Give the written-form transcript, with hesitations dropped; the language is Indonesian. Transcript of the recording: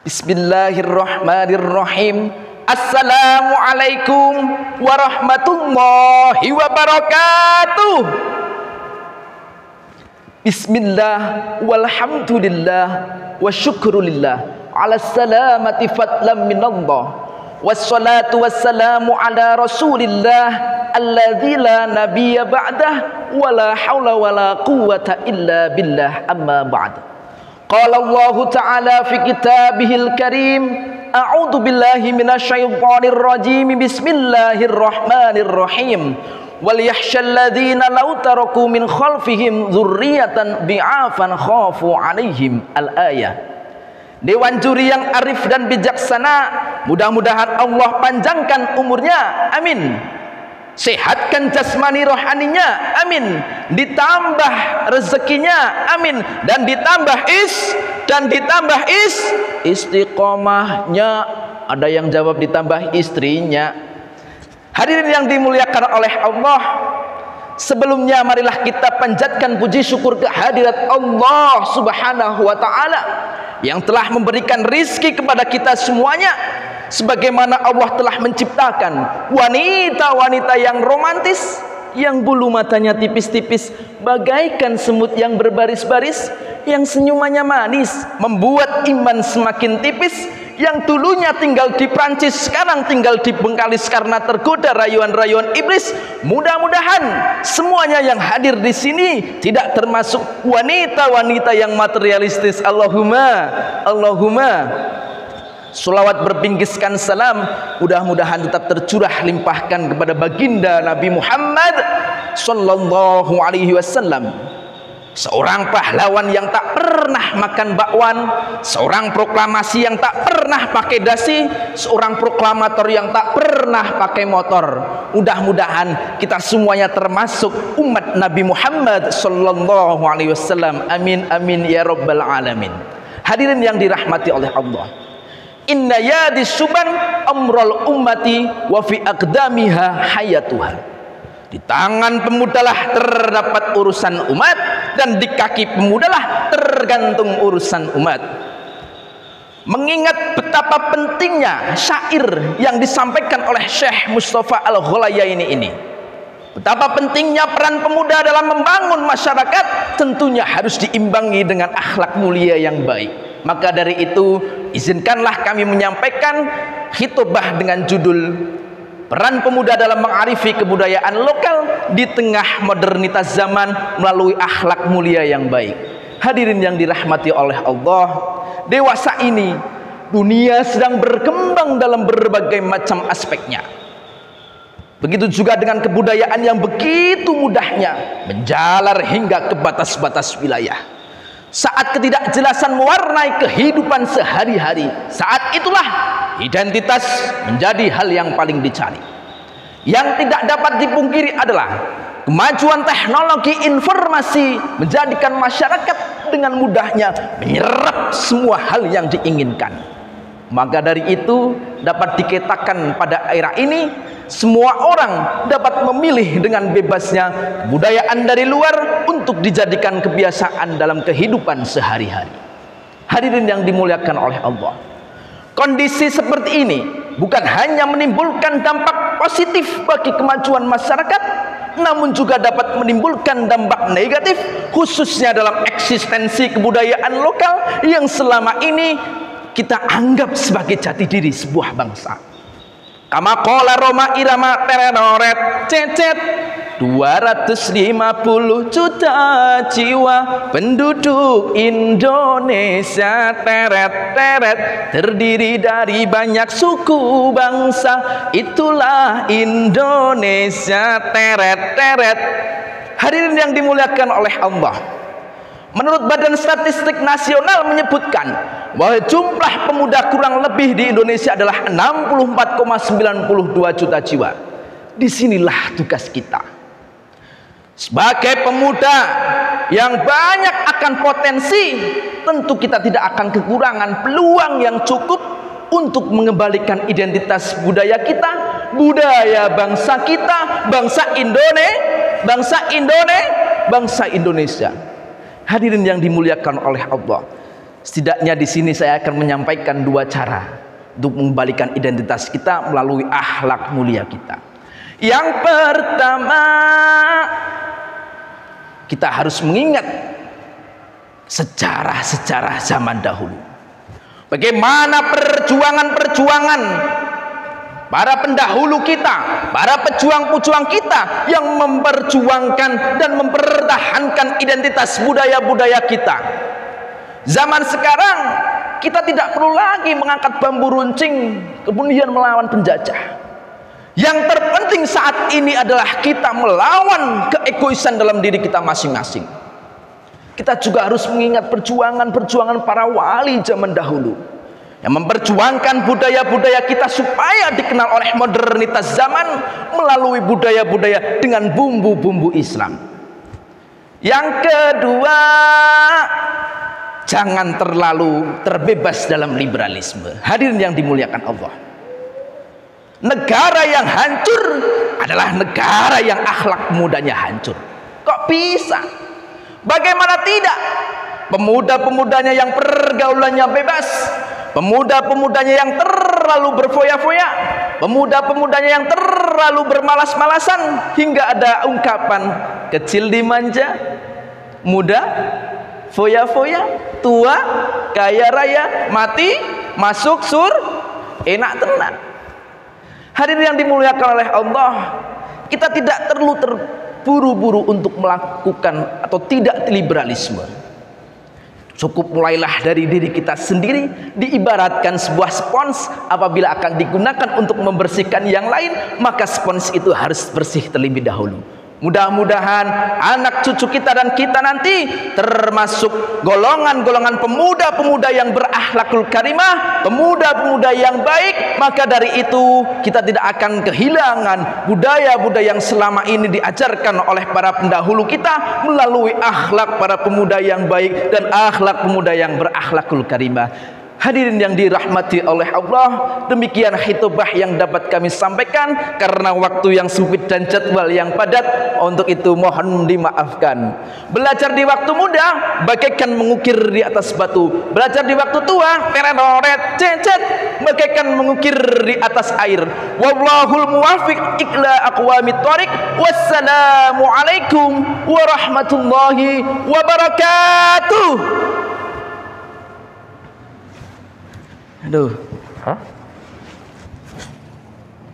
Bismillahirrahmanirrahim. Assalamualaikum warahmatullahi wabarakatuh. Bismillah walhamdulillah wa syukrulillah ala salamati fadlam minallah. Wassalatu wassalamu ala rasulillah alladzi la nabiyya ba'dah wa la hawla wa la quwwata illa billah, amma ba'd. Qala Allah Ta'ala fi kitabihil karim, a'udzu billahi minasyaitonir rajim, bismillahirrahmanirrahim. Wal yakhshal ladzina law taraku min khalfihim dzurriyyatan bi'afan khafu 'alaihim. Al-ayah. Dewan juri yang arif dan bijaksana, mudah-mudahan Allah panjangkan umurnya, amin. Sehatkan jasmani rohaninya, amin. Ditambah rezekinya, amin. Dan ditambah istiqomahnya. Ada yang jawab ditambah istrinya. Hadirin yang dimuliakan oleh Allah, sebelumnya marilah kita panjatkan puji syukur kehadirat Allah Subhanahu wa Ta'ala yang telah memberikan rizki kepada kita semuanya, sebagaimana Allah telah menciptakan wanita-wanita yang romantis, yang bulu matanya tipis-tipis bagaikan semut yang berbaris-baris, yang senyumannya manis membuat iman semakin tipis, yang dulunya tinggal di Prancis sekarang tinggal di Bengkalis karena tergoda rayuan-rayuan iblis. Mudah-mudahan semuanya yang hadir di sini tidak termasuk wanita-wanita yang materialistis. Allahumma Salawat berbingkiskan salam mudah-mudahan tetap tercurah limpahkan kepada baginda Nabi Muhammad sallallahu alaihi wasallam, seorang pahlawan yang tak pernah makan bakwan, seorang proklamasi yang tak pernah pakai dasi, seorang proklamator yang tak pernah pakai motor. Mudah-mudahan kita semuanya termasuk umat Nabi Muhammad sallallahu alaihi wasallam. Amin amin ya rabbal alamin. Hadirin yang dirahmati oleh Allah, inna yadi suban amrul ummati wa fi aqdamiha hayatuha. Di tangan pemudalah terdapat urusan umat, dan di kaki pemudalah tergantung urusan umat. Mengingat betapa pentingnya syair yang disampaikan oleh Syekh Mustafa Al-Ghulayaini ini, betapa pentingnya peran pemuda dalam membangun masyarakat, tentunya harus diimbangi dengan akhlak mulia yang baik. Maka dari itu, izinkanlah kami menyampaikan khitbah dengan judul peran pemuda dalam mengarifi kebudayaan lokal di tengah modernitas zaman melalui akhlak mulia yang baik. Hadirin yang dirahmati oleh Allah, dewasa ini dunia sedang berkembang dalam berbagai macam aspeknya. Begitu juga dengan kebudayaan yang begitu mudahnya menjalar hingga ke batas-batas wilayah. Saat ketidakjelasan mewarnai kehidupan sehari-hari, saat itulah identitas menjadi hal yang paling dicari. Yang tidak dapat dipungkiri adalah kemajuan teknologi informasi menjadikan masyarakat dengan mudahnya menyerap semua hal yang diinginkan. Maka dari itu dapat dikatakan pada era ini semua orang dapat memilih dengan bebasnya kebudayaan dari luar untuk dijadikan kebiasaan dalam kehidupan sehari-hari. Hadirin yang dimuliakan oleh Allah, kondisi seperti ini bukan hanya menimbulkan dampak positif bagi kemajuan masyarakat, namun juga dapat menimbulkan dampak negatif, khususnya dalam eksistensi kebudayaan lokal yang selama ini kita anggap sebagai jati diri sebuah bangsa. Kama qala Roma Irama terenoret cecet 250 juta jiwa penduduk Indonesia teret-teret, terdiri dari banyak suku bangsa, itulah Indonesia teret-teret. Hadirin yang dimuliakan oleh Allah, menurut Badan Statistik Nasional menyebutkan bahwa jumlah pemuda kurang lebih di Indonesia adalah 64,92 juta jiwa. Disinilah tugas kita sebagai pemuda yang banyak akan potensi. Tentu kita tidak akan kekurangan peluang yang cukup untuk mengembalikan identitas budaya kita, budaya bangsa kita, bangsa Indonesia. Hadirin yang dimuliakan oleh Allah, Setidaknya di sini saya akan menyampaikan dua cara untuk mengembalikan identitas kita melalui akhlak mulia kita. Yang pertama, kita harus mengingat sejarah-sejarah zaman dahulu. Bagaimana perjuangan-perjuangan para pendahulu kita, para pejuang-pejuang kita yang memperjuangkan dan mempertahankan identitas budaya-budaya kita. Zaman sekarang kita tidak perlu lagi mengangkat bambu runcing kemudian melawan penjajah. Yang terpenting saat ini adalah kita melawan keegoisan dalam diri kita masing-masing. Kita juga harus mengingat perjuangan-perjuangan para wali zaman dahulu yang memperjuangkan budaya-budaya kita supaya dikenal oleh modernitas zaman melalui budaya-budaya dengan bumbu-bumbu Islam. Yang kedua, jangan terlalu terbebas dalam liberalisme. Hadirin yang dimuliakan Allah, negara yang hancur adalah negara yang akhlak mudanya hancur. Kok bisa? Bagaimana tidak? Pemuda-pemudanya yang pergaulannya bebas, pemuda-pemudanya yang terlalu berfoya-foya, pemuda-pemudanya yang terlalu bermalas-malasan, hingga ada ungkapan kecil dimanja, muda foya-foya, tua kaya raya, mati masuk enak tenang. Hadirin yang dimuliakan oleh Allah, kita tidak perlu terburu-buru untuk melakukan atau tidak liberalisme. Cukup mulailah dari diri kita sendiri. Diibaratkan sebuah spons, apabila akan digunakan untuk membersihkan yang lain, maka spons itu harus bersih terlebih dahulu. Mudah-mudahan anak cucu kita dan kita nanti termasuk golongan-golongan pemuda-pemuda yang berakhlakul karimah, pemuda-pemuda yang baik. Maka dari itu kita tidak akan kehilangan budaya-budaya yang selama ini diajarkan oleh para pendahulu kita melalui akhlak para pemuda yang baik dan akhlak pemuda yang berakhlakul karimah. Hadirin yang dirahmati oleh Allah, demikian khitbah yang dapat kami sampaikan karena waktu yang sempit dan jadwal yang padat. Untuk itu mohon dimaafkan. Belajar di waktu muda bagaikan mengukir di atas batu, belajar di waktu tua terenoret cecet bagaikan mengukir di atas air. Wallahul muwaffiq ila aqwamit thoriq. Wassalamu alaikum warahmatullahi wabarakatuh. Aduh. Hah?